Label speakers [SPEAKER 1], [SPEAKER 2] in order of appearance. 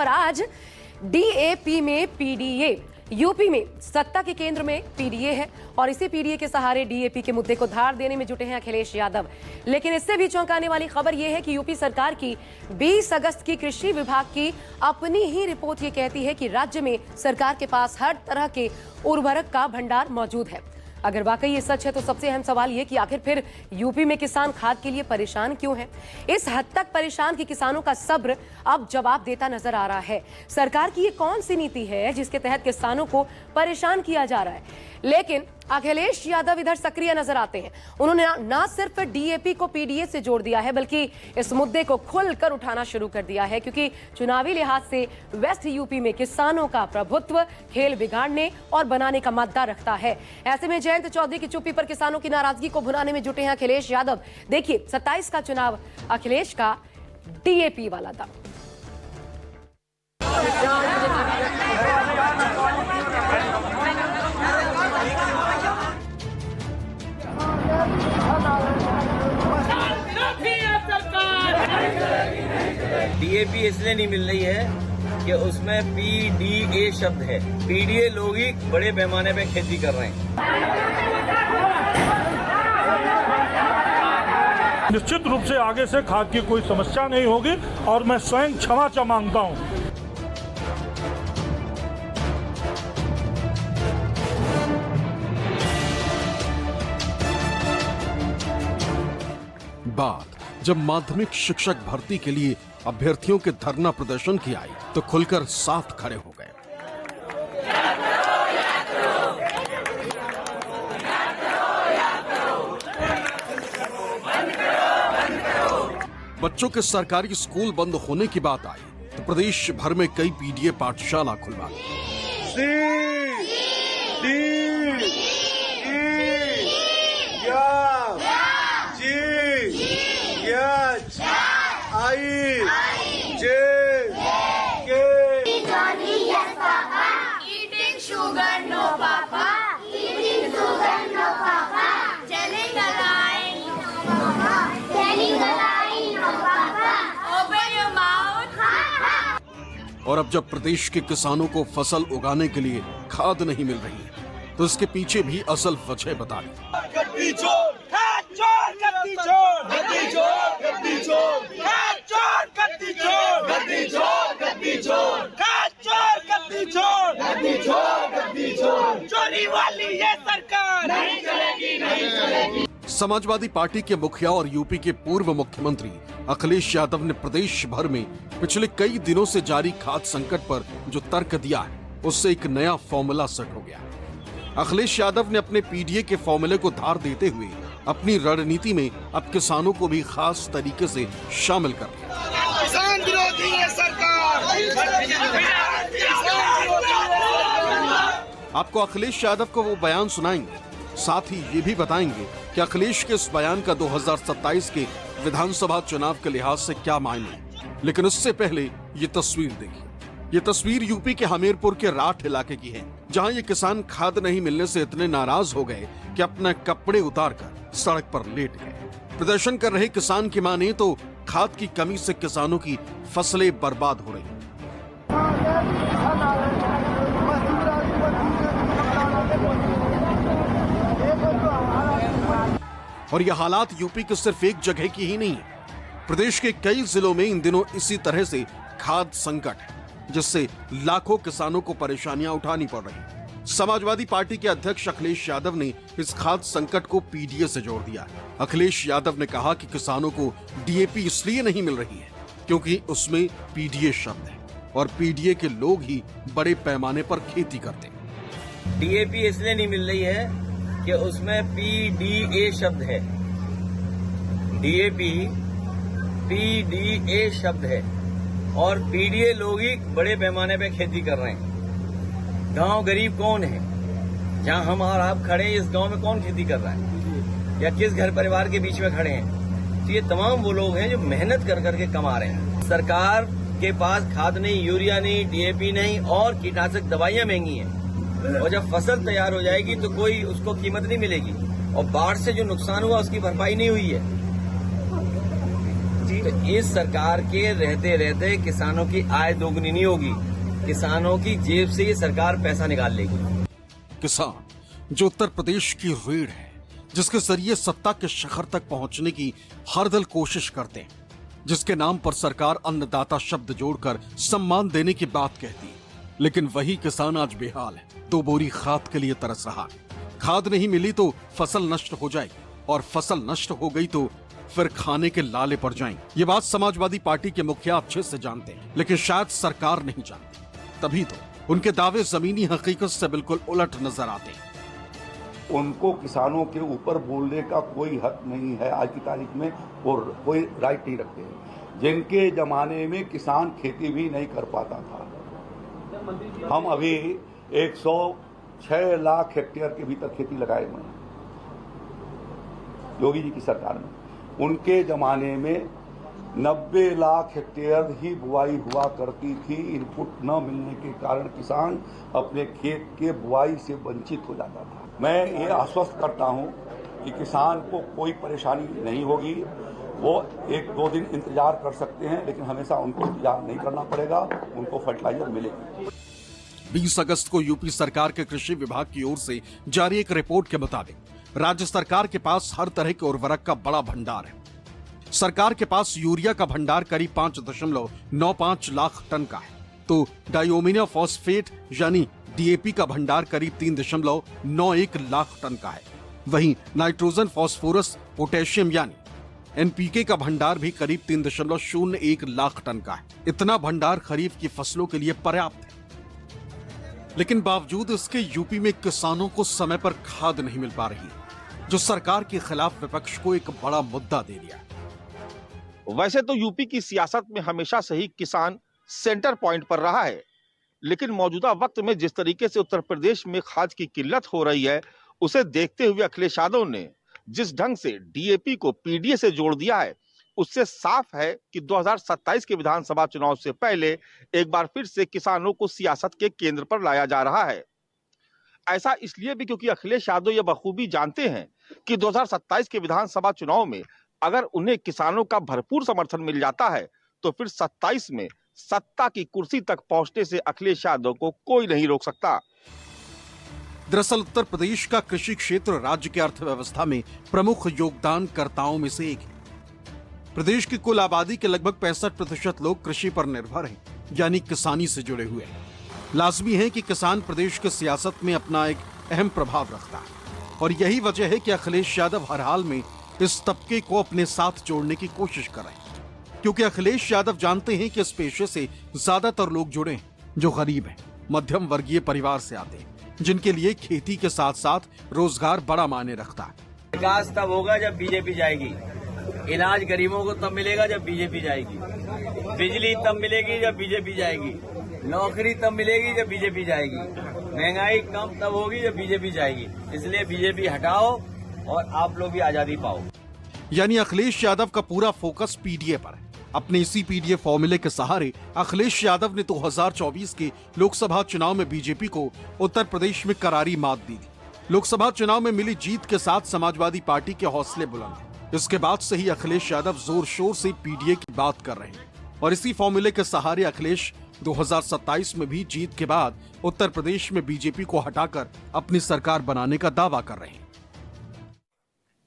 [SPEAKER 1] और आज डीएपी में पीडीए, यूपी में सत्ता के केंद्र में पीडीए है और इसी पीडीए के सहारे डीएपी के मुद्दे को धार देने में जुटे हैं अखिलेश यादव। लेकिन इससे भी चौंकाने वाली खबर यह है कि यूपी सरकार की 20 अगस्त की कृषि विभाग की अपनी ही रिपोर्ट ये कहती है कि राज्य में सरकार के पास हर तरह के उर्वरक का भंडार मौजूद है। अगर वाकई ये सच है तो सबसे अहम सवाल ये कि आखिर फिर यूपी में किसान खाद के लिए परेशान क्यों हैं? इस हद तक परेशान कि किसानों का सब्र अब जवाब देता नजर आ रहा है। सरकार की ये कौन सी नीति है जिसके तहत किसानों को परेशान किया जा रहा है? लेकिन अखिलेश यादव इधर सक्रिय नजर आते हैं। उन्होंने ना सिर्फ डीएपी को पीडीए से जोड़ दिया है बल्कि इस मुद्दे को खुलकर उठाना शुरू कर दिया है, क्योंकि चुनावी लिहाज से वेस्ट यूपी में किसानों का प्रभुत्व खेल बिगाड़ने और बनाने का मादा रखता है। ऐसे में जयंत चौधरी की चुप्पी पर किसानों की नाराजगी को भुनाने में जुटे हैं अखिलेश यादव। देखिए 27 का चुनाव, अखिलेश का डीएपी वाला दम।
[SPEAKER 2] डीएपी इसलिए नहीं मिल रही है कि उसमें पीडीए शब्द है। पीडीए लोग ही बड़े पैमाने पे खेती कर रहे हैं।
[SPEAKER 3] निश्चित रूप से आगे से खाद की कोई समस्या नहीं होगी और मैं स्वयं क्षमा मांगता हूं।
[SPEAKER 4] बात जब माध्यमिक शिक्षक भर्ती के लिए अभ्यर्थियों के धरना प्रदर्शन की आई तो खुलकर साथ खड़े हो गए। बच्चों के सरकारी स्कूल बंद होने की बात आई तो प्रदेश भर में कई पीडीए पाठशाला खुलवा और अब जब प्रदेश के किसानों को फसल उगाने के लिए खाद नहीं मिल रही है तो इसके पीछे भी असल वजह बता दी।
[SPEAKER 5] चोरी वाली ये सरकार नहीं चलेगी, नहीं चलेगी।
[SPEAKER 4] समाजवादी पार्टी के मुखिया और यूपी के पूर्व मुख्यमंत्री अखिलेश यादव ने प्रदेश भर में पिछले कई दिनों से जारी खाद संकट पर जो तर्क दिया है उससे एक नया फॉर्मूला सेट हो गया। अखिलेश यादव ने अपने पीडीए के फॉर्मूले को धार देते हुए अपनी रणनीति में अब किसानों को भी खास तरीके से शामिल कर लिया।
[SPEAKER 5] किसान विरोधी है सरकार।
[SPEAKER 4] आपको अखिलेश यादव को वो बयान सुनाएंगे, साथ ही ये भी बताएंगे कि अखिलेश के इस बयान का 2027 के विधानसभा चुनाव के लिहाज से क्या मायने। लेकिन उससे पहले ये तस्वीर देखिए। ये तस्वीर यूपी के हमीरपुर के राठ इलाके की है, जहां ये किसान खाद नहीं मिलने से इतने नाराज हो गए कि अपने कपड़े उतारकर सड़क पर लेट गए। प्रदर्शन कर रहे किसान की माने तो खाद की कमी से किसानों की फसलें बर्बाद हो रही। और यह हालात यूपी के सिर्फ एक जगह की ही नहीं है। प्रदेश के कई जिलों में इन दिनों इसी तरह से खाद संकट है, जिससे लाखों किसानों को परेशानियां उठानी पड़ रही। समाजवादी पार्टी के अध्यक्ष अखिलेश यादव ने इस खाद संकट को पीडीए से जोड़ दिया है। अखिलेश यादव ने कहा कि किसानों को डीएपी इसलिए नहीं मिल रही है क्योंकि उसमें पीडीए शब्द है और पीडीए के लोग ही बड़े पैमाने पर खेती करते हैं।
[SPEAKER 2] डीएपी इसलिए नहीं मिल रही है कि उसमें पीडीए शब्द है। डीएपी पीडीए शब्द है और पीडीए लोग ही बड़े पैमाने पे खेती कर रहे हैं। गांव गरीब कौन है? जहां हम और आप खड़े हैं, इस गांव में कौन खेती कर रहा है या किस घर परिवार के बीच में खड़े हैं? तो ये तमाम वो लोग हैं जो मेहनत कर करके कमा रहे हैं। सरकार के पास खाद नहीं, यूरिया नहीं, डीएपी नहीं और कीटनाशक दवाइयां महंगी हैं और जब फसल तैयार हो जाएगी तो कोई उसको कीमत नहीं मिलेगी और बाढ़ से जो नुकसान हुआ उसकी भरपाई नहीं हुई है। इस सरकार के रहते रहते किसानों की आय दोगुनी नहीं होगी, किसानों की जेब से ये सरकार पैसा निकाल लेगी।
[SPEAKER 4] किसान जो उत्तर प्रदेश की रीढ़ है, जिसके जरिए सत्ता के शिखर तक पहुंचने की हर दल कोशिश करते हैं, जिसके नाम पर सरकार अन्नदाता शब्द जोड़कर सम्मान देने की बात कहती है, लेकिन वही किसान आज बेहाल है। 2 बोरी खाद के लिए तरस रहा है। खाद नहीं मिली तो फसल नष्ट हो जाएगी, और फसल नष्ट हो गई तो फिर खाने के लाले पड़ जाएंगे। ये बात समाजवादी पार्टी के मुखिया अच्छे से जानते हैं, लेकिन शायद सरकार नहीं जानती। तभी तो उनके दावे जमीनी हकीकत से बिल्कुल उलट नजर आते हैं।
[SPEAKER 6] उनको किसानों के ऊपर बोलने का कोई हक नहीं है आज की तारीख में, और कोई राइट नहीं रखते हैं। जिनके जमाने में किसान खेती भी नहीं कर पाता था, हम अभी 106 लाख हेक्टेयर के भीतर खेती लगाए हुए हैं योगी जी की सरकार में। उनके जमाने में 90 लाख हेक्टेयर ही बुआई हुआ करती थी। इनपुट न मिलने के कारण किसान अपने खेत के बुआई से वंचित हो जाता था। मैं ये आश्वस्त करता हूं कि किसान को कोई परेशानी नहीं होगी। वो 1-2 दिन इंतजार कर सकते हैं, लेकिन हमेशा उनको इंतजार नहीं करना पड़ेगा, उनको फर्टिलाइजर मिलेगी।
[SPEAKER 4] 20 अगस्त को यूपी सरकार के कृषि विभाग की ओर से जारी एक रिपोर्ट के मुताबिक राज्य सरकार के पास हर तरह के उर्वरक का बड़ा भंडार है। सरकार के पास यूरिया का भंडार करीब 5.95 लाख टन का है, तो डाइओमिना फॉस्फेट यानी डीएपी का भंडार करीब 3.91 लाख टन का है। वहीं नाइट्रोजन, फास्फोरस, पोटेशियम यानी एनपीके का भंडार भी करीब 3.01 लाख टन का है। इतना भंडार खरीफ की फसलों के लिए पर्याप्त है, लेकिन बावजूद इसके यूपी में किसानों को समय पर खाद नहीं मिल पा रही, जो सरकार के खिलाफ विपक्ष को एक बड़ा मुद्दा दे दिया।
[SPEAKER 7] वैसे तो यूपी की सियासत में हमेशा से ही किसान सेंटर पॉइंट पर रहा है, लेकिन मौजूदा वक्त में जिस तरीके से उत्तर प्रदेश में खाद की किल्लत हो रही है, उसे देखते हुए अखिलेश यादव ने जिस ढंग से डीएपी को पीडीए से जोड़ दिया है, उससे साफ है कि 2027 के विधानसभा चुनाव से पहले एक बार फिर से किसानों को सियासत के केंद्र पर लाया जा रहा है। ऐसा इसलिए भी क्योंकि अखिलेश यादव यह बखूबी जानते हैं कि 2027 के विधानसभा चुनाव में अगर उन्हें किसानों का भरपूर समर्थन मिल जाता है, तो फिर 27 में सत्ता की कुर्सी तक पहुंचने से अखिलेश यादव को कोई नहीं रोक सकता।
[SPEAKER 4] दरअसल उत्तर प्रदेश का कृषि क्षेत्र राज्य की अर्थव्यवस्था में प्रमुख योगदानकर्ताओं में से एक है। प्रदेश की कुल आबादी के लगभग 65% लोग कृषि पर निर्भर हैं, यानी किसानी से जुड़े हुए हैं। लाजमी है कि किसान प्रदेश की सियासत में अपना एक अहम प्रभाव रखता है, और यही वजह है कि अखिलेश यादव हर हाल में इस तबके को अपने साथ जोड़ने की कोशिश कर रहे हैं, क्योंकि अखिलेश यादव जानते हैं कि इस पेशे से ज्यादातर लोग जुड़े हैं जो गरीब हैं, मध्यम वर्गीय परिवार से आते हैं, जिनके लिए खेती के साथ साथ रोजगार बड़ा मायने रखता है।
[SPEAKER 2] विकास तब होगा जब बीजेपी जाएगी, इलाज गरीबों को तब मिलेगा जब बीजेपी जाएगी, बिजली तब मिलेगी जब बीजेपी जाएगी, नौकरी तब मिलेगी जब बीजेपी जाएगी, महंगाई कम तब होगी जब बीजेपी जाएगी। इसलिए बीजेपी हटाओ और आप लोग भी आजादी पाओ।
[SPEAKER 4] यानी अखिलेश यादव का पूरा फोकस पीडीए पर है। अपने इसी पीडीए फॉर्मूले के सहारे अखिलेश यादव ने 2024 के लोकसभा चुनाव में बीजेपी को उत्तर प्रदेश में करारी मात दी थी। लोकसभा चुनाव में मिली जीत के साथ समाजवादी पार्टी के हौसले बुलंद हैं। इसके बाद से ही अखिलेश यादव जोर शोर से पीडीए की बात कर रहे हैं, और इसी फॉर्मूले के सहारे अखिलेश 2027 में भी जीत के बाद उत्तर प्रदेश में बीजेपी को हटाकर अपनी सरकार बनाने का दावा कर रहे हैं।